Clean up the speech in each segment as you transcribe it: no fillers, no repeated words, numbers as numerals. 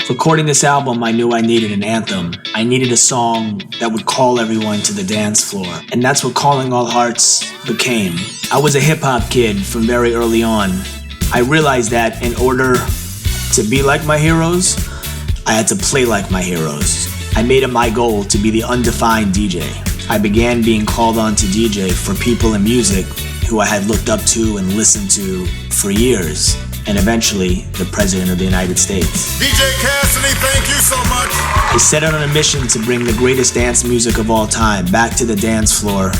Recording this album, I knew I needed an anthem. I needed a song that would call everyone to the dance floor. And that's what Calling All Hearts became. I was a hip-hop kid from very early on. I realized that in order to be like my heroes, I had to play like my heroes. I made it my goal to be the undefined DJ. I began being called on to DJ for people in music who I had looked up to and listened to for years. And eventually, the President of the United States. DJ Cassidy, thank you so much. I set out on a mission to bring the greatest dance music of all time back to the dance floor,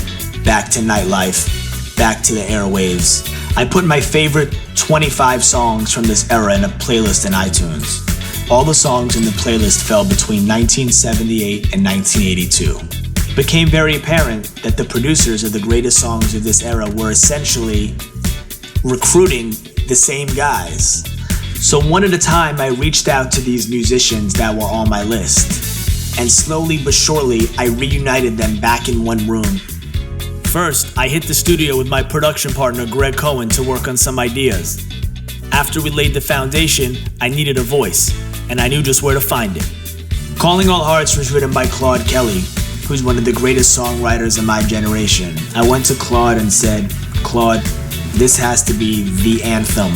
back to nightlife, back to the airwaves. I put my favorite 25 songs from this era in a playlist in iTunes. All the songs in the playlist fell between 1978 and 1982. It became very apparent that the producers of the greatest songs of this era were essentially recruiting the same guys. So one at a time, I reached out to these musicians that were on my list. And slowly but surely, I reunited them back in one room. First, I hit the studio with my production partner, Greg Cohen, to work on some ideas. After we laid the foundation, I needed a voice, and I knew just where to find it. Calling All Hearts was written by Claude Kelly, who's one of the greatest songwriters of my generation. I went to Claude and said, Claude, this has to be the anthem,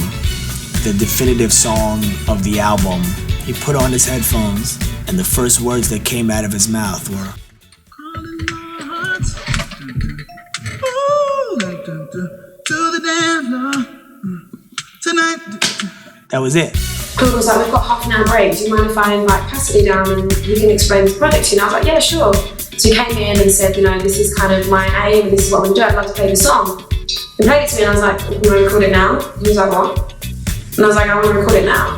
the definitive song of the album. He put on his headphones, and the first words that came out of his mouth were, to the dance floor tonight. That was it. Claude was like, we've got half an hour break. Do you mind if I invite Cassidy down and he can explain his project? And I was like, yeah, sure. So he came in and said, this is kind of my aim and this is what I'm going to do. I'd love to play the song. He played it to me and I was like, you want to record it now? He was like, what? And I was like, I want to record it now.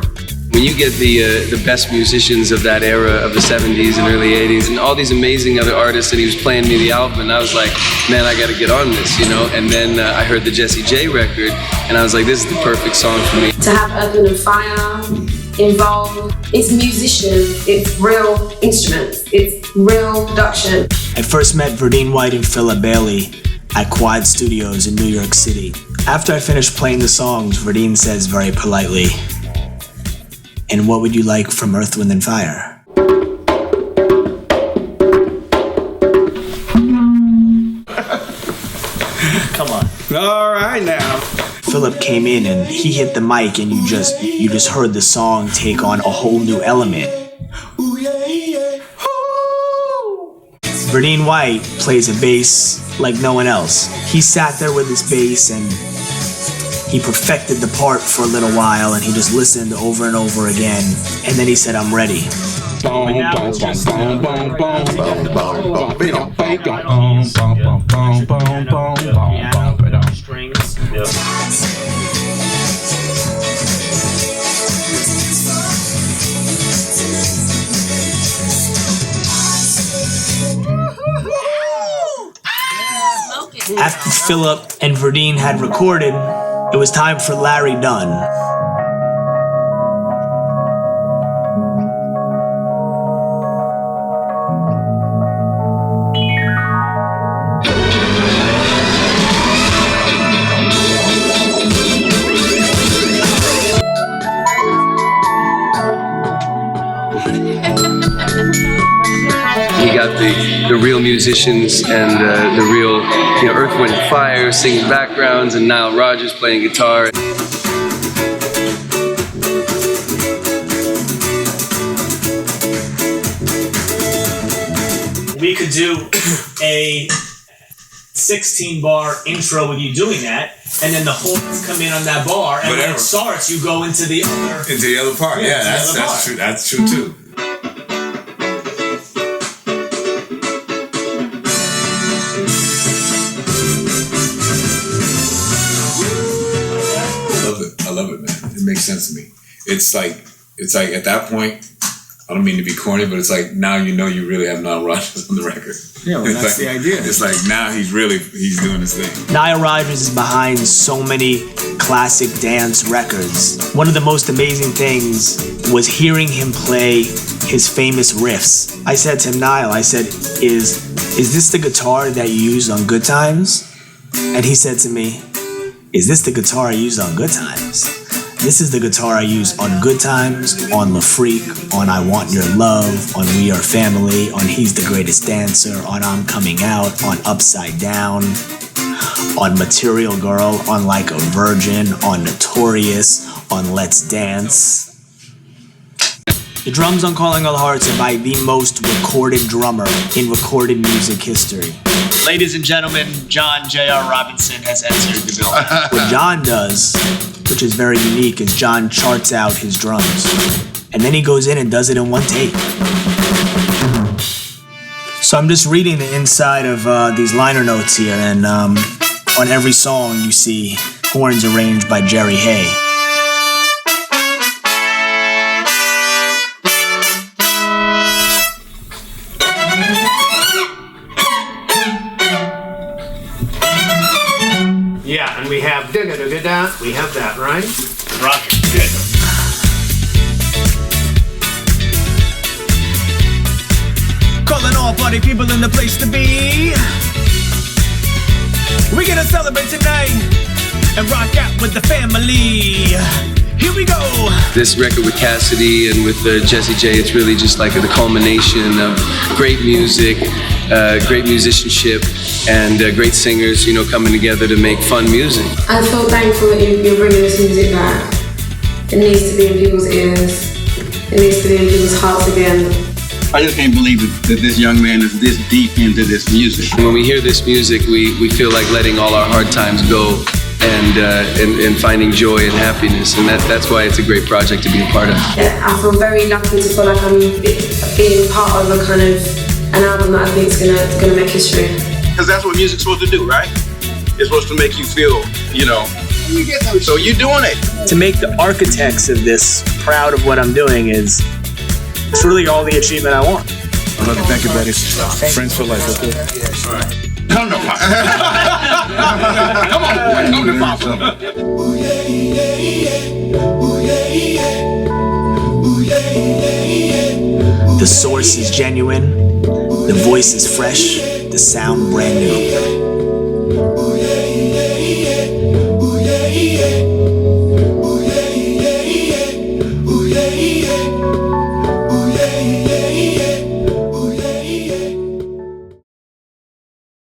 When you get the best musicians of that era, of the 70s and early 80s, and all these amazing other artists, and he was playing me the album, and I was like, man, I got to get on this, And then I heard the Jessie J record, and I was like, this is the perfect song for me. To have Earth, Wind & Fire involved, it's musicians, it's real instruments, it's real production. I first met Verdine White and Philip Bailey at Quad Studios in New York City. After I finished playing the songs, Verdine says very politely, and what would you like from Earth, Wind & Fire? Come on. All right now. Philip came in and he hit the mic and you just heard the song take on a whole new element. Verdine White plays a bass like no one else. He sat there with his bass and he perfected the part for a little while and he just listened over and over again. And then he said, I'm ready. After Philip and Verdine had recorded, it was time for Larry Dunn. You got the real musicians and the real Earth, Wind & Fire singing backgrounds and Nile Rodgers playing guitar. We could do a 16-bar intro with you doing that, and then the horns come in on that bar, and when it starts, you go into the other part. Yeah, that's true. That's true too. I love it, man. It makes sense to me. It's like at that point, I don't mean to be corny, but it's like now you really have Nile Rodgers on the record. Yeah, well, that's the idea. It's like now he's doing his thing. Nile Rodgers is behind so many classic dance records. One of the most amazing things was hearing him play his famous riffs. I said to him, Nile, is this the guitar that you use on Good Times? And he said to me, Is this the guitar I used on Good Times? This is the guitar I use on Good Times, on La Freak, on I Want Your Love, on We Are Family, on He's the Greatest Dancer, on I'm Coming Out, on Upside Down, on Material Girl, on Like a Virgin, on Notorious, on Let's Dance. The drums on Calling All Hearts are by the most recorded drummer in recorded music history. Ladies and gentlemen, John J.R. Robinson has entered the building. What John does, which is very unique, is John charts out his drums. And then he goes in and does it in one take. So I'm just reading the inside of these liner notes here, and on every song you see horns arranged by Jerry Hay. Yeah, and we have we have that, right? Rock it. Good. Calling all party people in the place to be. We're gonna celebrate tonight and rock out with the family. Here we go. This record with Cassidy and with Jessie J, it's really just like the culmination of great music, great musicianship, and great singers, you know, coming together to make fun music. I feel thankful that you're bringing this music back. It needs to be in people's ears. It needs to be in people's hearts again. I just can't believe that this young man is this deep into this music. When we hear this music, we feel like letting all our hard times go and finding joy and happiness, and that's why it's a great project to be a part of. Yeah, I feel very lucky to feel like I'm being part of a kind of an album that I think is gonna make history. Because that's what music's supposed to do, right? It's supposed to make you feel, you know. So you're doing it. To make the architects of this proud of what I'm doing is it's really all the achievement I want. I love you. Thank you, buddy. Friends for life, okay? All right. Come to Papa. Come on, boy. Come to Papa. The source is genuine, the voice is fresh, the sound brand new.